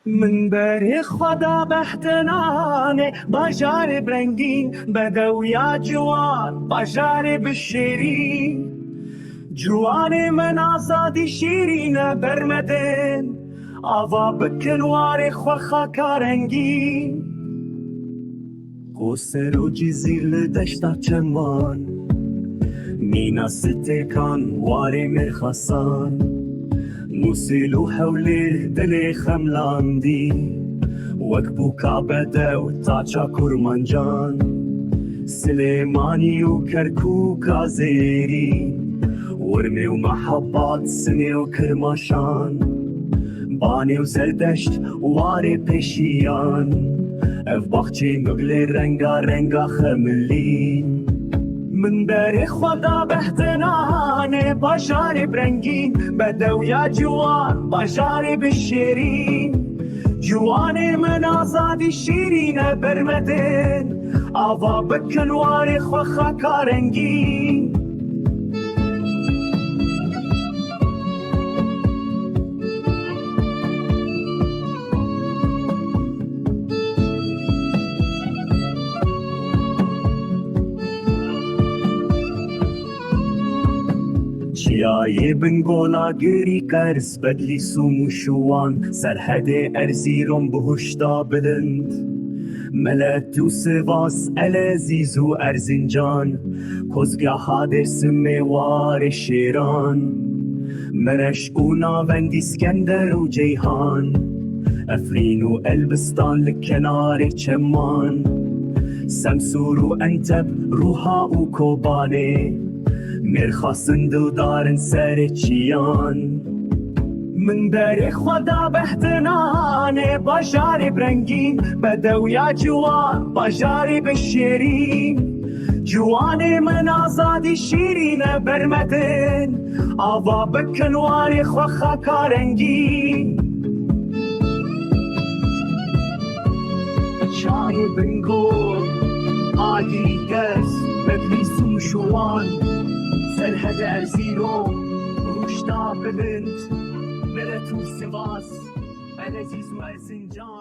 من بری خدا بهتنانه باجار برنگین بدو یا جوان باجار بشیرین جوان من آزادی شیرین برمدن آوا بکن وار خوخا کارنگین قوسر و جزیر لدشتا چمان مینا ستکان وار مرخصان موسیل و حوله دل خملاندی وکبو کعبه و تاچا کرمانجان سلیمانی و کرکوک آزیری ورمی و محبات سنی و کرماشان بانی و زردشت وار پیشیان اف باخچه مگل رنگا رنگا خملین من بر خدا بهتنانه باجار برنگین بدو یا جوان باجار بشیرین جوان من آزادی شیرین برمدن آوا بکن وار خوخا کارنگین چیای بنگولا گری کرس بدلی سوموشوان سرحد ارزیرم بهشتا بلند ملت و سواس الازیز و ارزنجان کزگا حادر سمیوار شیران مرش و ناوند اسکندر و جیهان افرین و البستان لکنار چمان سمسور و انتب روحا و کوبانه مرخصن دلدارن سر چیان من بر خدا بهتنانه باجار برنگین بدو یا جوان باجار بشیرین جوان من آزادی شیرین برمدن آوا بکن وار خوخا کارنگین چای بنگول آگری گس بدلی سوشوان سرحد ارزیرو روشتا بلند ملت و سواس العزیز و ارزنجان